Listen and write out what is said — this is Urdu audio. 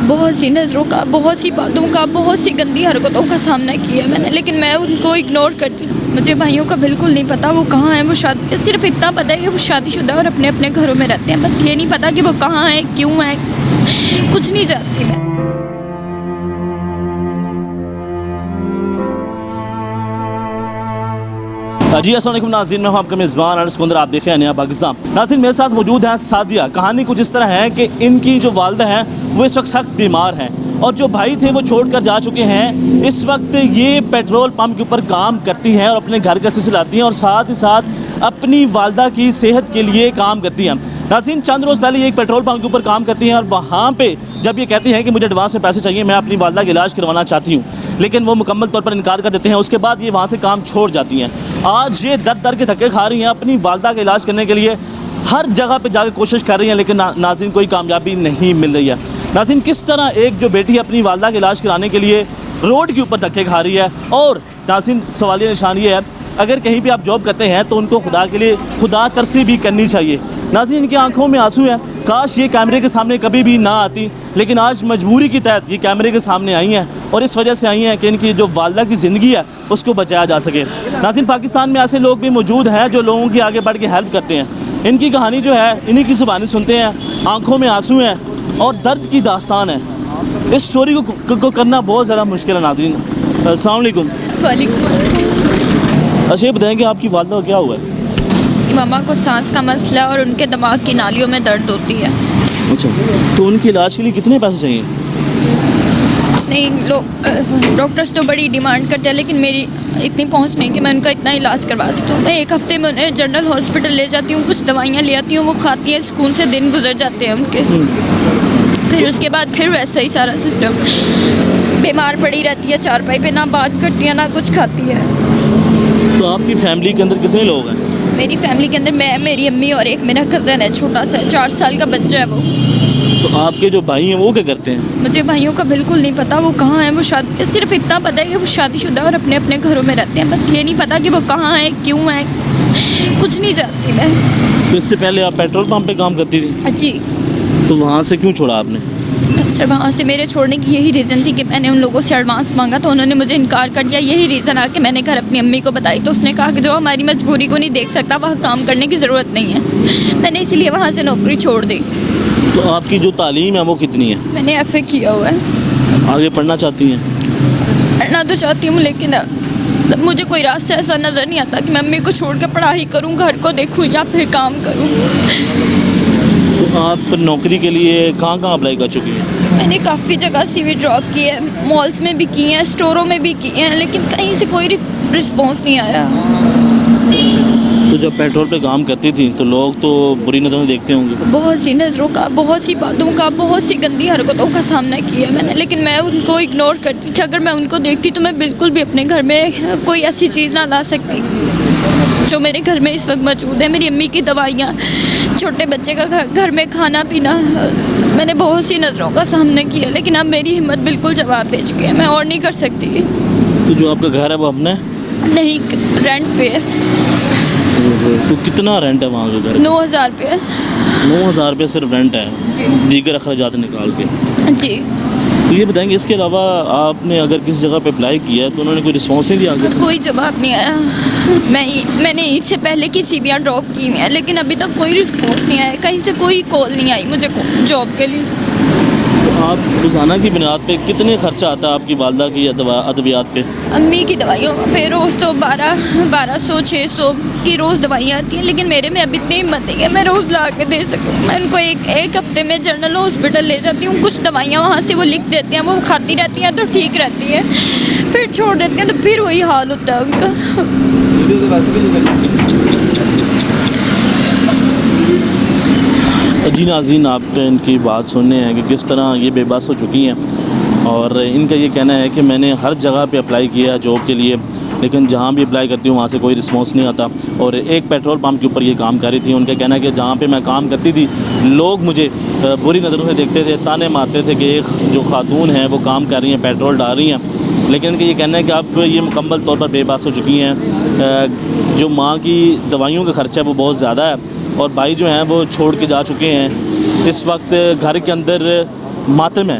بہت سی نظروں کا، بہت سی باتوں کا، بہت سی گندی حرکتوں کا سامنا کیا ہے میں نے، لیکن میں ان کو اگنور کرتی ہوں۔ مجھے بھائیوں کا بالکل نہیں پتہ وہ کہاں ہیں، وہ صرف اتنا پتہ ہے کہ وہ شادی شدہ اور اپنے اپنے گھروں میں رہتے ہیں، بس یہ نہیں پتہ کہ وہ کہاں ہیں، کیوں ہیں، کچھ نہیں جانتی میں۔ جی السلام علیکم ناظرین، میں ہوں آپ کا میزبان انس کندر، آپ دیکھ رہے ہیں نیا پاکستان۔ ناظرین میرے ساتھ موجود ہیں سعدیہ۔ کہانی کچھ اس طرح ہے کہ ان کی جو والدہ ہیں وہ اس وقت سخت بیمار ہیں، اور جو بھائی تھے وہ چھوڑ کر جا چکے ہیں۔ اس وقت یہ پیٹرول پمپ کے اوپر کام کرتی ہیں اور اپنے گھر کا سلسلہ لاتی ہیں، اور ساتھ ہی ساتھ اپنی والدہ کی صحت کے لیے کام کرتی ہیں۔ ناظرین چند روز پہلے یہ ایک پیٹرول پمپ کے اوپر کام کرتی ہیں، اور وہاں پہ جب یہ کہتی ہیں کہ مجھے ایڈوانس میں پیسے چاہیے، میں اپنی والدہ کا علاج کروانا چاہتی ہوں، لیکن وہ مکمل طور پر انکار کر دیتے ہیں۔ اس کے بعد یہ وہاں سے کام چھوڑ جاتی ہیں۔ آج یہ در کے دھکے کھا رہی ہیں اپنی والدہ کا علاج کرنے کے لیے، ہر جگہ پہ جا کے کوشش کر رہی ہیں، لیکن ناظرین کوئی کامیابی نہیں مل رہی ہے۔ ناظرین کس طرح ایک جو بیٹی اپنی والدہ کا علاج کرانے کے لیے روڈ کے اوپر دھکے کھا رہی ہے، اور ناظرین سوالیہ نشان یہ ہے اگر کہیں بھی آپ جاب کرتے ہیں تو ان کو خدا کے لیے خدا ترسی بھی کرنی چاہیے۔ ناظرین ان کی آنکھوں میں آنسو ہیں، کاش یہ کیمرے کے سامنے کبھی بھی نہ آتی، لیکن آج مجبوری کی تحت یہ کیمرے کے سامنے آئی ہیں، اور اس وجہ سے آئی ہیں کہ ان کی جو والدہ کی زندگی ہے اس کو بچایا جا سکے۔ ناظرین پاکستان میں ایسے لوگ بھی موجود ہیں جو لوگوں کی آگے بڑھ کے ہیلپ کرتے ہیں۔ ان کی کہانی جو ہے انہی کی زبانی سنتے ہیں، آنکھوں میں آنسو ہیں اور درد کی داستان ہے۔ اس سٹوری کو کرنا بہت زیادہ مشکل ہے۔ ناظرین السلام علیکم۔ وعلیکم السلام۔ اچھا یہ بتائیں کہ آپ کی والدہ کو کیا ہوا ہے؟ ماما کو سانس کا مسئلہ اور ان کے دماغ کی نالیوں میں درد ہوتی ہے۔ اچھا تو ان کے علاج کے لیے کتنے پیسے چاہیے؟ کچھ نہیں، ڈاکٹرز تو بڑی ڈیمانڈ کرتے ہیں، لیکن میری اتنی پہنچ نہیں کہ میں ان کا اتنا علاج کروا سکوں۔ میں ایک ہفتے میں انہیں جنرل ہاسپٹل لے جاتی ہوں، کچھ دوائیاں لے آتی ہوں، وہ کھاتی ہیں، سکون سے دن گزر جاتے ہیں ان کے۔ پھر اس کے بعد پھر ویسا ہی سارا سسٹم، بیمار پڑی رہتی ہے چارپائی پہ، نہ بات کرتی ہے نہ کچھ کھاتی ہے۔ تو آپ کی فیملی کے اندر کتنے لوگ ہیں؟ میری فیملی کے اندر میں، میری امی اور ایک میرا کزن ہے، چھوٹا سا 4 سال کا بچہ ہے وہ۔ تو آپ کے جو بھائی ہیں وہ کیا کرتے ہیں؟ مجھے بھائیوں کا بالکل نہیں پتہ وہ کہاں ہیں، وہ صرف اتنا پتہ ہے کہ وہ شادی شدہ اور اپنے اپنے گھروں میں رہتے ہیں، بس یہ نہیں پتہ کہ وہ کہاں ہیں، کیوں ہیں، کچھ نہیں جانتی میں۔ تو اس سے پہلے آپ پیٹرول پمپ پہ کام کرتی تھی؟ جی۔ تو وہاں سے کیوں چھوڑا آپ نے؟ سر وہاں سے میرے چھوڑنے کی یہی ریزن تھی کہ میں نے ان لوگوں سے ایڈوانس مانگا تو انہوں نے مجھے انکار کر دیا۔ یہی ریزن آ کے میں نے گھر اپنی امی کو بتائی تو اس نے کہا کہ جو ہماری مجبوری کو نہیں دیکھ سکتا وہاں کام کرنے کی ضرورت نہیں ہے۔ میں نے اسی لیے وہاں سے نوکری چھوڑ دی۔ تو آپ کی جو تعلیم ہے وہ کتنی ہے؟ میں نے FA کیا ہوا ہے۔ آگے پڑھنا چاہتی ہیں؟ پڑھنا تو چاہتی ہوں، لیکن مجھے کوئی راستہ ایسا نظر نہیں آتا کہ میں امی کو چھوڑ کے پڑھائی کروں، گھر کو دیکھوں یا پھر کام کروں۔ تو آپ نوکری کے لیے کہاں اپلائی کر چکی ہیں؟ میں نے کافی جگہ CV ڈراپ کی ہے، مالز میں بھی کی ہیں، اسٹوروں میں بھی کی ہیں، لیکن کہیں سے کوئی رسپانس نہیں آیا۔ تو جب پیٹرول پہ کام کرتی تھی تو لوگ تو بری نظروں سے دیکھتے ہوں گے؟ بہت سی نظروں کا، بہت سی باتوں کا، بہت سی گندی حرکتوں کا سامنا کیا ہے میں نے، لیکن میں ان کو اگنور کرتی تھی۔ اگر میں ان کو دیکھتی تو میں بالکل بھی اپنے گھر میں کوئی ایسی چیز نہ لا سکتی جو میرے گھر میں اس وقت موجود ہے۔ میری امی کی دوائیاں، چھوٹے بچے کا گھر میں کھانا پینا، میں نے بہت سی نظروں کا سامنا کیا، لیکن اب میری ہمت بالکل جواب دے چکی ہے، میں اور نہیں کر سکتی۔ تو جو آپ کا گھر ہے وہ اپنا ہے؟ نہیں، رینٹ پہ ہے۔ تو کتنا رینٹ ہے وہاں کا گھر؟ 9,000 روپے۔ 9,000 روپے صرف رینٹ ہے؟ جی۔ دیگر اخراجات نکال کے؟ جی۔ تو یہ بتائیں گے اس کے علاوہ آپ نے اگر کسی جگہ پہ اپلائی کیا ہے تو انہوں نے کوئی رسپانس نہیں دیا آگے؟ کوئی جواب نہیں آیا۔ میں نے عید سے پہلے کی CVیاں ڈراپ کی ہوئی ہیں، لیکن ابھی تک کوئی رسپانس نہیں آیا، کہیں سے کوئی کال نہیں آئی مجھے جاب کے لیے۔ تو آپ روزانہ کی بنیاد پہ کتنے خرچہ آتا ہے آپ کی والدہ کی ادویات پہ؟ امی کی دوائیوں پہ روز تو 1200 600 کی روز دوائیاں آتی ہیں، لیکن میرے میں اب اتنی ہمت نہیں ہے میں روز لا کے دے سکوں۔ میں ان کو ایک ہفتے میں جنرل ہاسپٹل لے جاتی ہوں، کچھ دوائیاں وہاں سے وہ لکھ دیتے ہیں، وہ کھاتی رہتی ہیں تو ٹھیک رہتی ہیں، پھر چھوڑ دیتے ہیں تو پھر وہی حال ہوتا ہے ان کا۔ جی ناظرین آپ ان کی بات سننے ہیں کہ کس طرح یہ بے بس ہو چکی ہیں، اور ان کا یہ کہنا ہے کہ میں نے ہر جگہ پہ اپلائی کیا ہے جاب کے لیے، لیکن جہاں بھی اپلائی کرتی ہوں وہاں سے کوئی رسپانس نہیں آتا، اور ایک پیٹرول پمپ کے اوپر یہ کام کر رہی تھی۔ ان کا کہنا ہے کہ جہاں پہ میں کام کرتی تھی لوگ مجھے بری نظروں سے دیکھتے تھے، تانے مارتے تھے کہ ایک جو خاتون ہیں وہ کام کر رہی ہیں، پیٹرول ڈال رہی ہیں، لیکن ان کا یہ کہنا ہے کہ اب یہ مکمل طور پر بے بس ہو چکی ہیں۔ جو ماں کی دوائیوں کا خرچہ ہے وہ بہت زیادہ ہے، اور بھائی جو ہیں وہ چھوڑ کے جا چکے ہیں۔ اس وقت گھر کے اندر ماتم ہے،